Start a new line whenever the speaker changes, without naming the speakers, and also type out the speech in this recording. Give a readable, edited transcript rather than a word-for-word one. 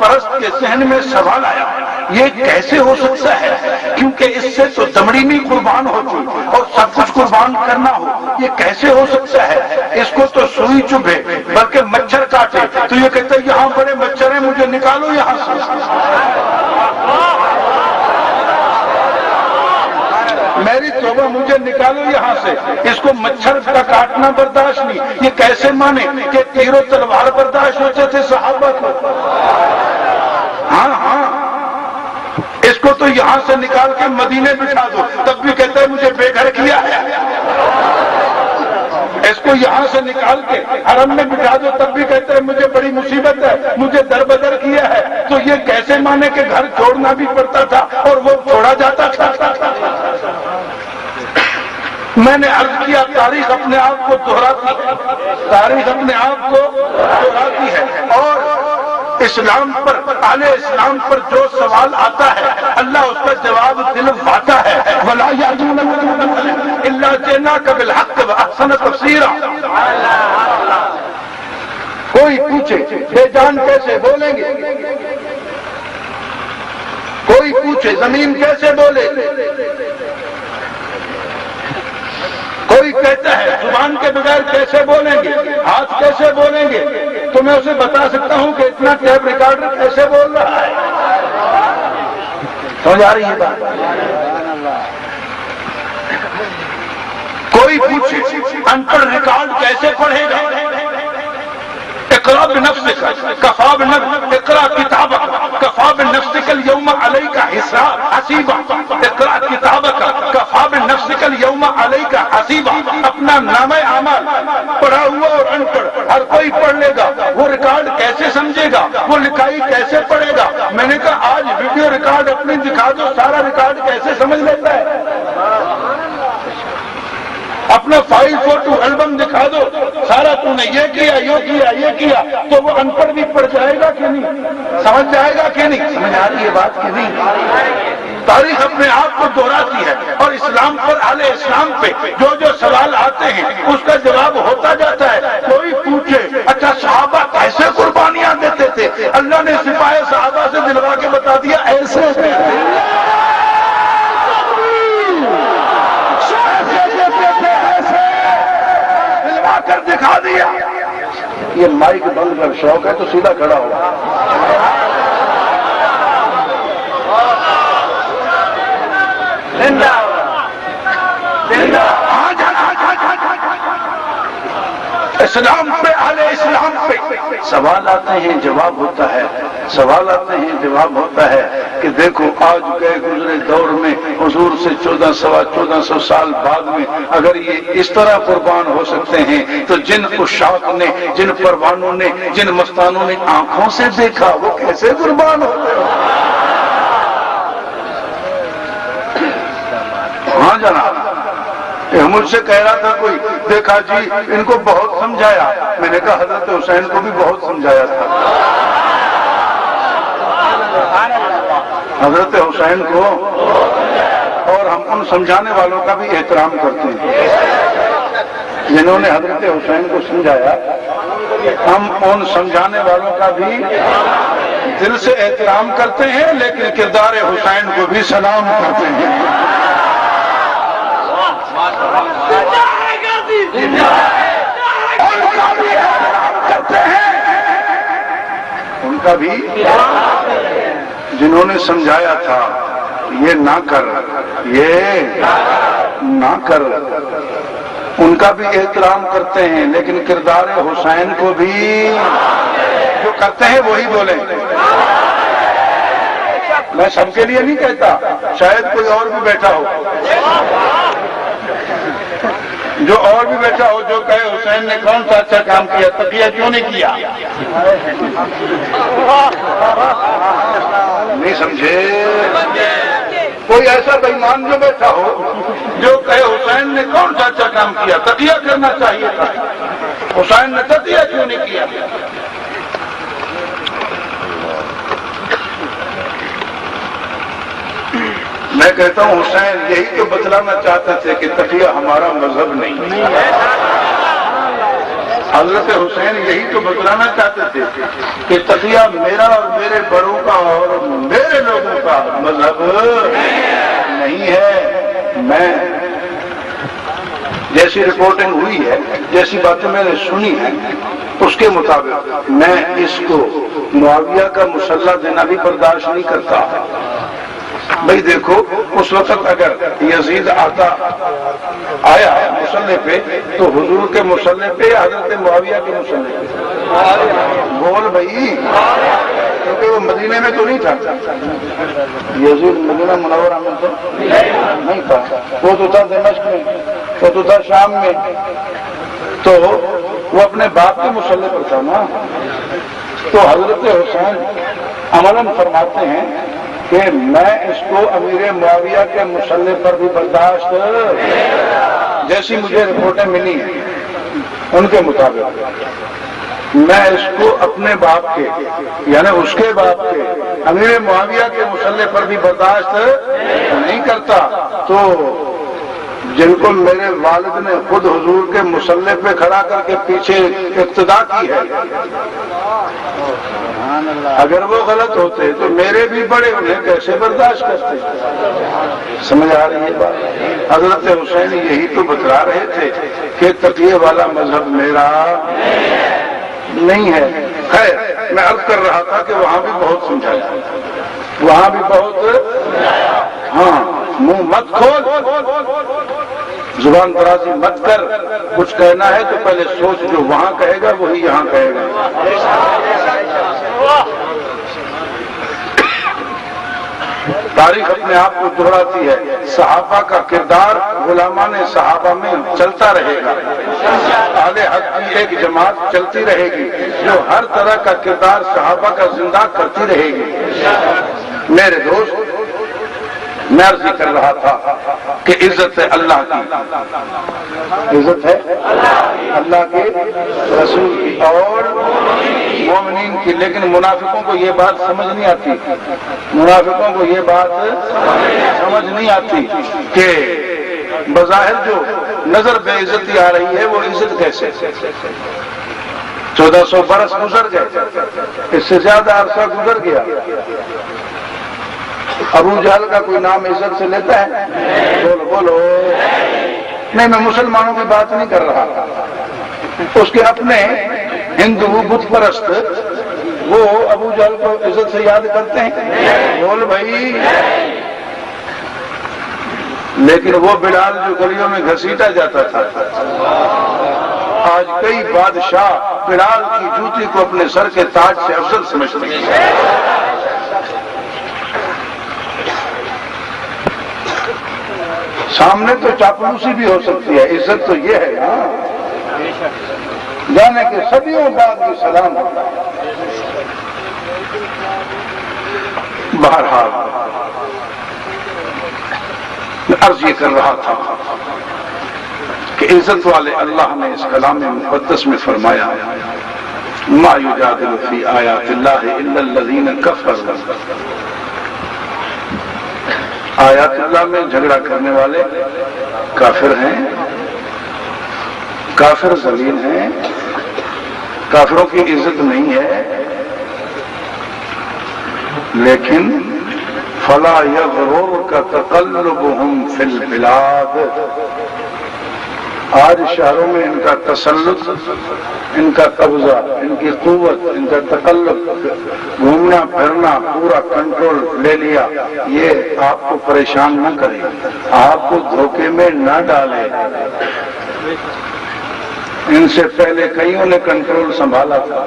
پرست کے ذہن میں سوال آیا یہ کیسے ہو سکتا ہے، کیونکہ اس سے تو دمڑی نہیں قربان ہوتی اور سب کچھ قربان کرنا ہو، یہ کیسے ہو سکتا ہے؟ اس کو تو سوئی چبھے بلکہ مچھر کاٹے تو یہ کہتا ہے یہاں بڑے مچھر ہیں مجھے نکالو یہاں سے، میری توبہ مجھے نکالو یہاں سے، اس کو مچھر کا کاٹنا برداشت نہیں، یہ کیسے مانے کہ تیر و تلوار برداشت ہوتے تھے صحابہ کو؟ ہاں اس کو تو یہاں سے نکال کے مدینے بٹھا دو تب بھی کہتا ہے مجھے بے گھر کیا ہے، اس کو یہاں سے نکال کے حرم میں بٹھا دو تب بھی کہتے ہیں مجھے بڑی مصیبت ہے مجھے در بدر کیا ہے، تو یہ کیسے مانے کہ گھر چھوڑنا بھی پڑتا تھا اور وہ چھوڑا جاتا تھا؟ میں نے عرض کیا تاریخ اپنے آپ کو دہراتی ہے، تاریخ اپنے آپ کو دہراتی ہے، اور اسلام پر اہل اسلام پر جو سوال آتا ہے اللہ اس کا جواب دلواتا ہے، وَلَا يَعْلُونَ إِلَّا جِئْنَاكَ بِالْحَقِّ وَأَحْسَنَ تَفْسِيرًا۔ کوئی پوچھے بے جان کیسے بولیں گے، کوئی پوچھے زمین کیسے بولے، کوئی کہتا ہے زبان کے بغیر کیسے بولیں گے، ہاتھ کیسے بولیں گے، تو میں اسے بتا سکتا ہوں کہ اتنا ٹیپ ریکارڈر کیسے بول رہا ہے، سمجھ آ رہی ہے بات؟ کوئی پوچھے ان پڑھ ریکارڈ کیسے پڑھے گا، اقرا بنفسک کفا بنفسک اقرا کتابک کفا بنفسک اليوم علیک حسیبا، اقرا کتابک کفا بنفسک اليوم علیک حسیبا، اپنا نامہ اعمال پڑھا ہوا اور ان پڑھ ہر کوئی پڑھ لے گا، وہ ریکارڈ کیسے سمجھے گا، وہ لکھائی کیسے پڑھے گا؟ میں نے کہا آج ویڈیو ریکارڈ اپنی دکھا دو سارا ریکارڈ کیسے سمجھ لیتا ہے، اپنا فائل فوٹو البم دکھا دو سارا تو نے یہ کیا یہ کیا تو وہ ان پڑھ بھی پڑھ جائے گا کہ نہیں، سمجھ جائے گا کہ نہیں؟ سمجھ آ رہی ہے بات کہ نہیں؟ تاریخ اپنے آپ کو دہراتی ہے اور اسلام پر اہل اسلام پہ جو سوال آتے ہیں اس کا جواب ہوتا جاتا ہے۔ کوئی پوچھے اچھا صحابہ کیسے قربانیاں دیتے تھے، اللہ نے سپاہ صحابہ سے دلوا کے بتا دیا ایسے کر دکھا دیا۔ یہ مائک بند کر شوق ہے تو سیدھا کھڑا ہو، اسلام پہ اہل اسلام پہ سوال آتے ہیں جواب ہوتا ہے، سوال آتے ہیں جواب ہوتا ہے کہ دیکھو آج گئے گزرے دور میں حضور سے 1400 سال بعد میں اگر یہ اس طرح قربان ہو سکتے ہیں تو جن عشاق نے، جن پروانوں نے، جن مستانوں نے آنکھوں سے دیکھا وہ کیسے قربان ہوتے ہو؟ ہاں جناب، مجھ سے کہہ رہا تھا کوئی دیکھا جی ان کو بہت سمجھایا، میں نے کہا حضرت حسین کو بھی بہت سمجھایا تھا، حضرت حسین کو، اور ہم ان سمجھانے والوں کا بھی احترام کرتے ہیں جنہوں نے حضرت حسین کو سمجھایا، ہم ان سمجھانے والوں کا بھی دل سے احترام کرتے ہیں لیکن کردار حسین کو بھی سلام کرتے ہیں۔ ان کا بھی جنہوں نے سمجھایا تھا یہ نہ کر، یہ نہ کر، ان کا بھی احترام کرتے ہیں لیکن کردار حسین کو بھی جو کرتے ہیں وہی بولیں۔ میں سب کے لیے نہیں کہتا، شاید کوئی اور بھی بیٹھا ہو، جو اور بھی بیٹھا ہو جو کہے حسین نے کون سا اچھا کام کیا، تقیہ کیوں نہیں کیا؟ نہیں سمجھے؟ کوئی ایسا بے ایمان جو بیٹھا ہو جو کہے حسین نے کون سا اچھا کام کیا، تقیہ کرنا چاہیے تھا، حسین نے تقیہ کیوں نہیں کیا؟ میں کہتا ہوں حسین یہی تو بتلانا چاہتے تھے کہ تقیہ ہمارا مذہب نہیں ہے، حضرت حسین یہی تو بتلانا چاہتے تھے کہ تقیہ میرا اور میرے بڑوں کا اور میرے لوگوں کا مذہب نہیں ہے. میں جیسی رپورٹنگ ہوئی ہے، جیسی باتیں میں نے سنی ہیں، اس کے مطابق میں اس کو معاویہ کا مسلح دینا بھی برداشت نہیں کرتا. بھائی دیکھو، اس وقت اگر یزید آیا مسلح پہ تو حضور کے مسلح پہ یا حضرت معاویہ کے مسلح پہ؟ بول بھائی، کیونکہ وہ مدینے میں تو نہیں تھا. یزید مدینہ منورہ میں تو نہیں تھا، وہ تو تھا دمشق میں، وہ تو تھا شام میں. تو وہ اپنے باپ کے مسلح پر تھا نا. تو حضرت حسین عملاً فرماتے ہیں کہ میں اس کو امیر معاویہ کے مسلح پر بھی برداشت، جیسی مجھے رپورٹیں ملی ہیں ان کے مطابق میں اس کو اپنے باپ کے یعنی اس کے باپ کے امیر معاویہ کے مسلح پر بھی برداشت نہیں کرتا. تو جن کو میرے والد نے خود حضور کے مسلح پہ کھڑا کر کے پیچھے اقتدا کی ہے، اگر وہ غلط ہوتے تو میرے بھی بڑے انہیں کیسے برداشت کرتے؟ سمجھ آ رہی ہے بات؟ حضرت حسین یہی تو بتلا رہے تھے کہ تقیہ والا مذہب میرا نہیں ہے. خیر، میں عرض کر رہا تھا کہ وہاں بھی بہت سمجھایا، وہاں بھی بہت، ہاں منہ مت کھول، زبان درازی مت کر. کچھ کہنا ہے تو پہلے سوچ، جو وہاں کہے گا وہی یہاں کہے گا. تاریخ اپنے آپ کو دہراتی ہے. صحابہ کا کردار غلامان صحابہ میں چلتا رہے گا. اہل حق کی ایک جماعت چلتی رہے گی جو ہر طرح کا کردار صحابہ کا زندہ کرتی رہے گی. میرے دوست، میں عرض کر رہا تھا کہ عزت ہے اللہ کی، عزت ہے اللہ کے رسول کی اور مومنین کی. لیکن منافقوں کو یہ بات سمجھ نہیں آتی، منافقوں کو یہ بات سمجھ نہیں آتی کہ بظاہر جو نظر بے عزتی آ رہی ہے وہ عزت کیسے؟ 1400 برس گزر گئے، اس سے زیادہ عرصہ گزر گیا. ابو جہل کا کوئی نام عزت سے لیتا ہے؟ بولو بولو. نہیں، میں مسلمانوں کی بات نہیں کر رہا. اس کے اپنے ہندو بت پرست وہ ابو جہل کو عزت سے یاد کرتے ہیں؟ بول بھائی. لیکن وہ بلال جو گلیوں میں گھسیٹا جاتا تھا، آج کئی بادشاہ بلال کی جوتی کو اپنے سر کے تاج سے افضل سمجھتے ہیں. سامنے تو چاپلوسی بھی ہو سکتی ہے، عزت تو یہ ہے نا جانے کے صدیوں بعد بھی سلام. بہرحال میں عرض یہ کر رہا تھا کہ عزت والے اللہ نے اس کلام مقدس میں فرمایا، ما یجادل فی آیات اللہ الا الذین کفروا. آیات اللہ میں جھگڑا کرنے والے کافر ہیں، کافر ذلیل ہیں، کافروں کی عزت نہیں ہے. لیکن فلا یغررک تقلبهم فی البلاد. آج شہروں میں ان کا تسلط، ان کا قبضہ، ان کی قوت، ان کا تقلب، گھومنا پھرنا، پورا کنٹرول لے لیا. یہ آپ کو پریشان نہ کرے، آپ کو دھوکے میں نہ ڈالے. ان سے پہلے کئیوں نے کنٹرول سنبھالا تھا.